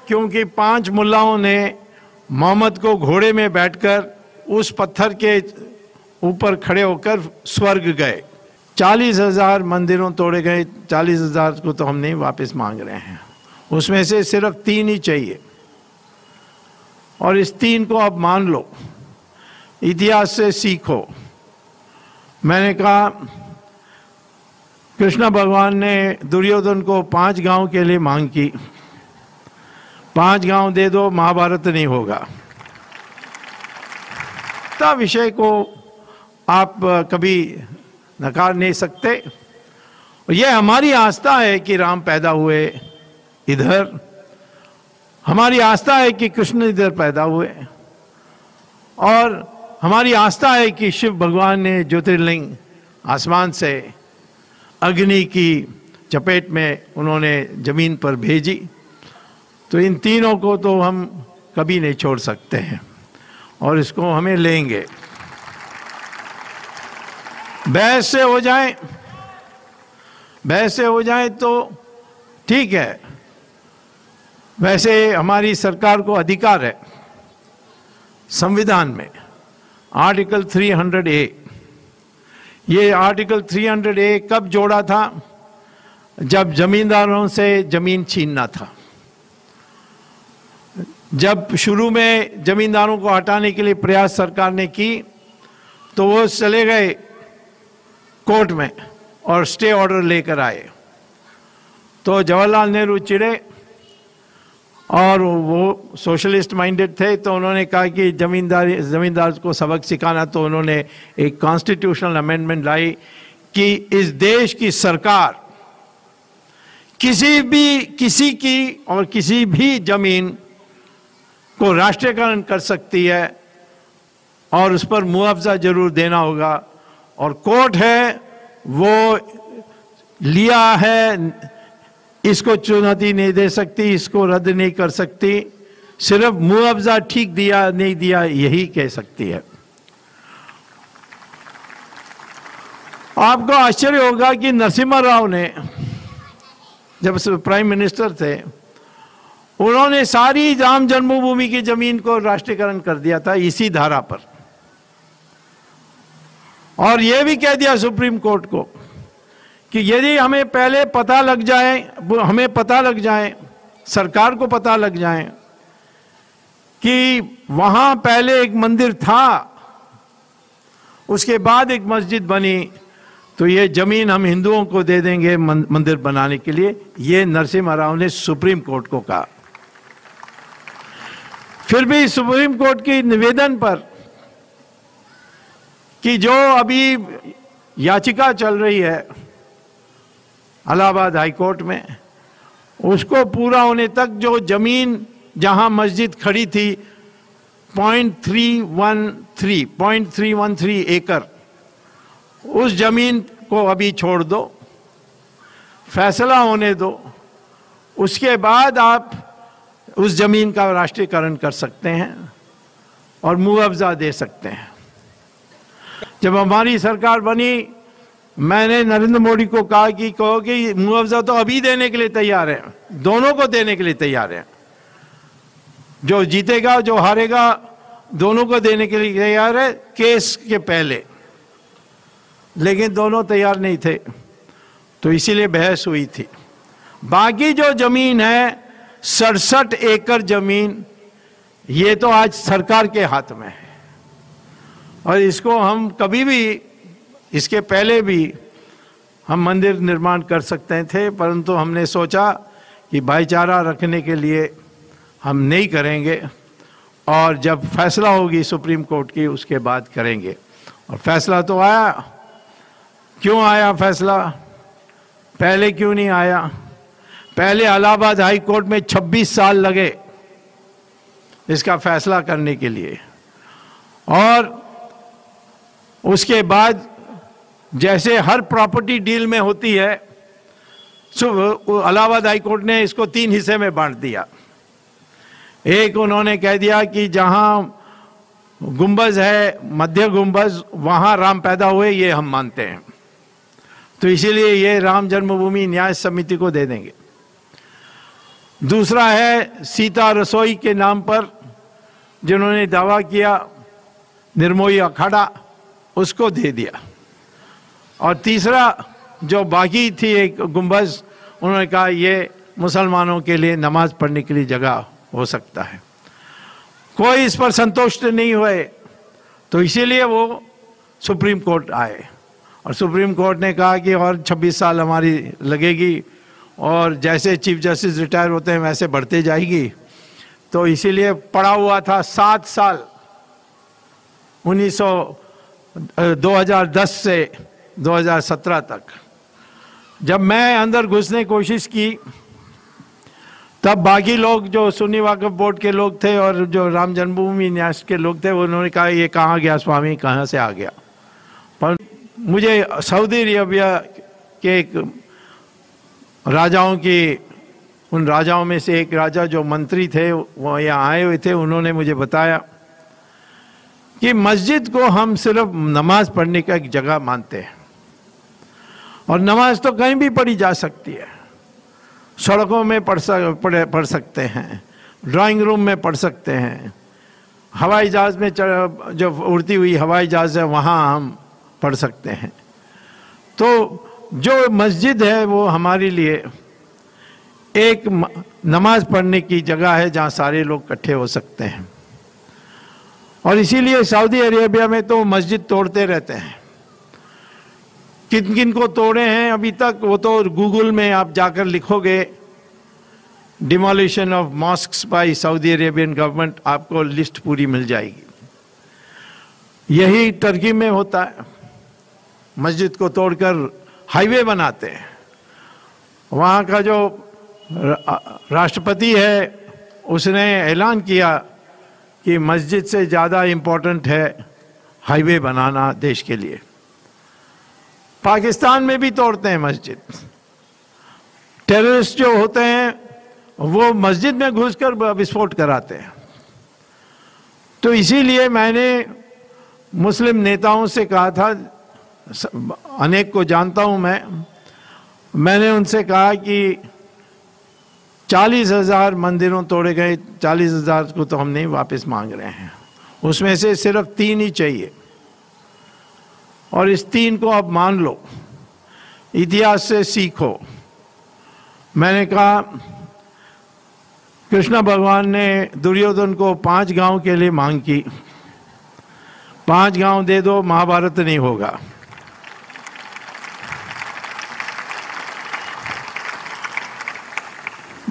क्योंकि 5 मुल्लाओं ने मोहम्मद को घोड़े में बैठकर उस पत्थर के ऊपर खड़े होकर स्वर्ग गए। 40,000 मंदिरों तोड़े गए, 40,000 को तो हम नहीं वापस मांग रहे हैं, उसमें से सिर्फ 3 ही चाहिए, और इस 3 को अब मान लो, इतिहास से सीखो। मैंने कहा कृष्ण भगवान ने दुर्योधन को 5 गांव के लिए मांग की, 5 गांव दे दो, महाभारत नहीं होगा। तो विषय को आप कभी नकार नहीं सकते। यह हमारी आस्था है कि राम पैदा हुए इधर, हमारी आस्था है कि कृष्ण इधर पैदा हुए, और हमारी आस्था है कि शिव भगवान ने ज्योतिर्लिंग आसमान से अग्नि की चपेट में उन्होंने जमीन पर भेजी। तो इन तीनों को तो हम कभी नहीं छोड़ सकते हैं, और इसको हमें लेंगे। बहस से हो जाए तो ठीक है, वैसे हमारी सरकार को अधिकार है संविधान में आर्टिकल 300A। ये आर्टिकल 300A कब जोड़ा था? जब जमींदारों से जमीन छीनना था। जब शुरू में जमींदारों को हटाने के लिए प्रयास सरकार ने की तो वो चले गए कोर्ट में और स्टे ऑर्डर लेकर आए। तो जवाहरलाल नेहरू चिढ़े, और वो सोशलिस्ट माइंडेड थे, तो उन्होंने कहा कि जमींदार को सबक सिखाना, तो उन्होंने एक कॉन्स्टिट्यूशनल अमेंडमेंट लाई कि इस देश की सरकार किसी की और किसी भी जमीन को राष्ट्रीयकरण कर सकती है, और उस पर मुआवजा जरूर देना होगा, और कोर्ट है वो लिया है, इसको चुनौती नहीं दे सकती, इसको रद्द नहीं कर सकती, सिर्फ मुआवजा ठीक दिया नहीं दिया यही कह सकती है। आपको आश्चर्य होगा कि नरसिम्हा राव ने जब प्राइम मिनिस्टर थे, उन्होंने सारी राम जन्मभूमि की जमीन को राष्ट्रीयकरण कर दिया था इसी धारा पर, और यह भी कह दिया सुप्रीम कोर्ट को कि यदि हमें पहले पता लग जाए, सरकार को पता लग जाए कि वहां पहले एक मंदिर था, उसके बाद एक मस्जिद बनी, तो ये जमीन हम हिंदुओं को दे देंगे मंदिर बनाने के लिए। ये नरसिम्हा राव ने सुप्रीम कोर्ट को कहा। फिर भी सुप्रीम कोर्ट की निवेदन पर कि जो अभी याचिका चल रही है इलाहाबाद हाई कोर्ट में, उसको पूरा होने तक जो जमीन जहां मस्जिद खड़ी थी 0.313 एकड़, उस जमीन को अभी छोड़ दो, फैसला होने दो, उसके बाद आप उस जमीन का राष्ट्रीयकरण कर सकते हैं और मुआवजा दे सकते हैं। जब हमारी सरकार बनी, मैंने नरेंद्र मोदी को कहा कि कहो कि मुआवजा तो अभी देने के लिए तैयार है, दोनों को देने के लिए तैयार है, जो जीतेगा जो हारेगा दोनों को देने के लिए तैयार है केस के पहले, लेकिन दोनों तैयार नहीं थे, तो इसीलिए बहस हुई थी। बाकी जो जमीन है 67 एकड़ जमीन, ये तो आज सरकार के हाथ में है, और इसको हम कभी भी, इसके पहले भी हम मंदिर निर्माण कर सकते थे, परंतु हमने सोचा कि भाईचारा रखने के लिए हम नहीं करेंगे, और जब फैसला होगी सुप्रीम कोर्ट की उसके बाद करेंगे। और फैसला तो आया। क्यों आया फैसला? पहले क्यों नहीं आया? पहले इलाहाबाद हाई कोर्ट में 26 साल लगे इसका फैसला करने के लिए, और उसके बाद जैसे हर प्रॉपर्टी डील में होती है, इलाहाबाद हाई कोर्ट ने इसको 3 हिस्से में बांट दिया। एक उन्होंने कह दिया कि जहां गुंबज है, मध्य गुंबज, वहां राम पैदा हुए, ये हम मानते हैं, तो इसीलिए ये राम जन्मभूमि न्याय समिति को दे देंगे। दूसरा है सीता रसोई के नाम पर जिन्होंने दावा किया, निर्मोही अखाड़ा, उसको दे दिया। और तीसरा जो बाकी थी एक गुंबज, उन्होंने कहा ये मुसलमानों के लिए नमाज पढ़ने के लिए जगह हो सकता है। कोई इस पर संतुष्ट नहीं हुए, तो इसीलिए वो सुप्रीम कोर्ट आए और सुप्रीम कोर्ट ने कहा कि और 26 साल हमारी लगेगी और जैसे चीफ जस्टिस रिटायर होते हैं वैसे बढ़ते जाएगी। तो इसीलिए पड़ा हुआ था 7 साल 2010 से 2017 तक। जब मैं अंदर घुसने की कोशिश की तब बाकी लोग जो सुन्नी वक्फ बोर्ड के लोग थे और जो राम जन्मभूमि न्यास के लोग थे उन्होंने कहा ये कहाँ गया स्वामी, कहाँ से आ गया। पर मुझे सऊदी अरेबिया के एक राजाओं की, उन राजाओं में से एक राजा जो मंत्री थे वो यहाँ आए हुए थे, उन्होंने मुझे बताया कि मस्जिद को हम सिर्फ नमाज पढ़ने का एक जगह मानते हैं और नमाज तो कहीं भी पढ़ी जा सकती है। सड़कों में पढ़ सकते हैं, ड्राइंग रूम में पढ़ सकते हैं, हवाई जहाज़ में जो उड़ती हुई हवाई जहाज़ है वहाँ हम पढ़ सकते हैं। तो जो मस्जिद है वो हमारे लिए एक नमाज पढ़ने की जगह है जहाँ सारे लोग इकट्ठे हो सकते हैं। और इसीलिए सऊदी अरेबिया में तो मस्जिद तोड़ते रहते हैं। किन किन को तोड़े हैं अभी तक वो तो गूगल में आप जाकर लिखोगे demolition of mosques by Saudi Arabian government, आपको लिस्ट पूरी मिल जाएगी। यही टर्की में होता है, मस्जिद को तोड़कर हाईवे बनाते हैं। वहाँ का जो राष्ट्रपति है उसने ऐलान किया कि मस्जिद से ज़्यादा इम्पोर्टेंट है हाईवे बनाना देश के लिए। पाकिस्तान में भी तोड़ते हैं मस्जिद। टेररिस्ट जो होते हैं वो मस्जिद में घुसकर विस्फोट कराते हैं। तो इसीलिए मैंने मुस्लिम नेताओं से कहा था, अनेक को जानता हूं मैंने उनसे कहा कि 40,000 मंदिरों तोड़े गए, 40,000 को तो हम नहीं वापस मांग रहे हैं, उसमें से सिर्फ 3 ही चाहिए और इस 3 को अब मान लो, इतिहास से सीखो। मैंने कहा कृष्ण भगवान ने दुर्योधन को 5 गांव के लिए मांग की, 5 गांव दे दो, महाभारत नहीं होगा।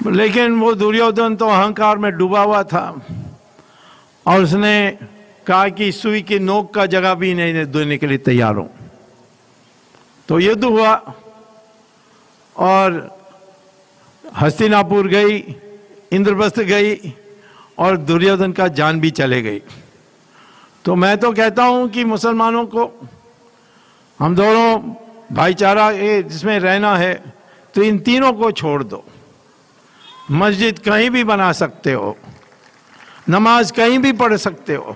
लेकिन वो दुर्योधन तो अहंकार में डूबा हुआ था और उसने कहा कि सुई की नोक का जगह भी नहीं देने के लिए तैयार हूं। तो युद्ध हुआ और हस्तिनापुर गई, इंद्रप्रस्थ गई और दुर्योधन का जान भी चले गई। तो मैं तो कहता हूं कि मुसलमानों को, हम दोनों भाईचारा जिसमें रहना है, तो इन तीनों को छोड़ दो। मस्जिद कहीं भी बना सकते हो, नमाज कहीं भी पढ़ सकते हो,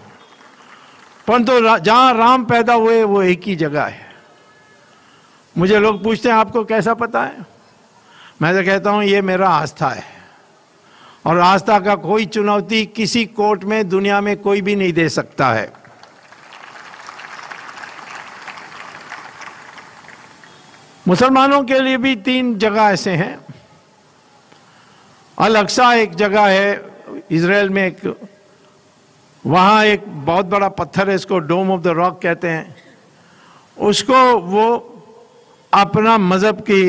परंतु जहां राम पैदा हुए वो एक ही जगह है। मुझे लोग पूछते हैं आपको कैसा पता है? मैं तो कहता हूं ये मेरा आस्था है और आस्था का कोई चुनौती किसी कोर्ट में दुनिया में कोई भी नहीं दे सकता है। मुसलमानों के लिए भी 3 जगह ऐसे हैं। अल अक्सा एक जगह है इजराइल में, एक वहाँ एक बहुत बड़ा पत्थर है, इसको डोम ऑफ द रॉक कहते हैं। उसको वो अपना मज़हब की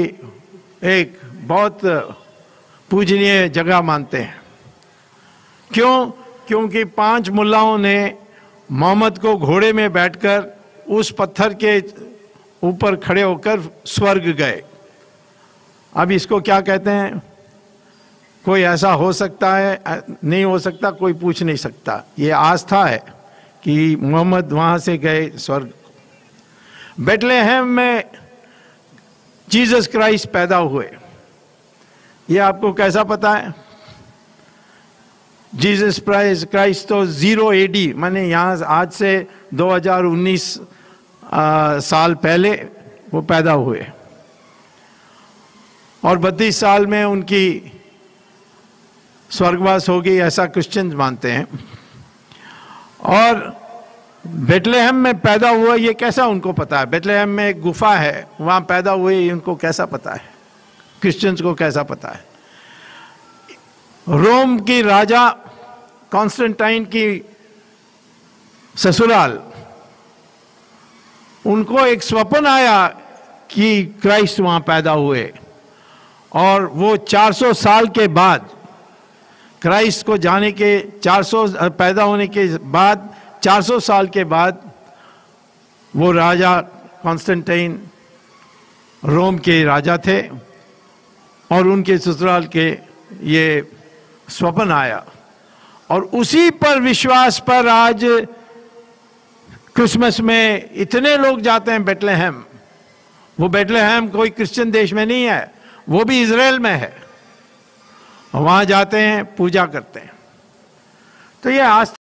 एक बहुत पूजनीय जगह मानते हैं। क्यों? क्योंकि 5 मुल्लाओं ने मोहम्मद को घोड़े में बैठकर उस पत्थर के ऊपर खड़े होकर स्वर्ग गए। अब इसको क्या कहते हैं? कोई ऐसा हो सकता है? नहीं हो सकता, कोई पूछ नहीं सकता। ये आस्था है कि मोहम्मद वहाँ से गए स्वर्ग। बेथलेहम में जीसस क्राइस्ट पैदा हुए, ये आपको कैसा पता है? जीसस क्राइस्ट तो 0 AD, माने यहाँ आज से 2019 साल पहले वो पैदा हुए और 32 साल में उनकी स्वर्गवास होगी, ऐसा क्रिश्चियंस मानते हैं। और बेथलेहम में पैदा हुआ ये कैसा उनको पता है? बेथलेहम में एक गुफा है, वहाँ पैदा हुए, उनको कैसा पता है? क्रिश्चियंस को कैसा पता है? रोम की राजा कॉन्स्टेंटाइन की ससुराल, उनको एक स्वप्न आया कि क्राइस्ट वहाँ पैदा हुए, और वो 400 साल के बाद, क्राइस्ट को जाने के 400 पैदा होने के बाद 400 साल के बाद वो राजा कॉन्स्टेंटाइन रोम के राजा थे, और उनके ससुराल के ये स्वप्न आया, और उसी पर विश्वास पर आज क्रिसमस में इतने लोग जाते हैं बेथलेहम। वो बेथलेहम कोई क्रिश्चियन देश में नहीं है, वो भी इजराइल में है। वहाँ जाते हैं, पूजा करते हैं। तो ये आस्था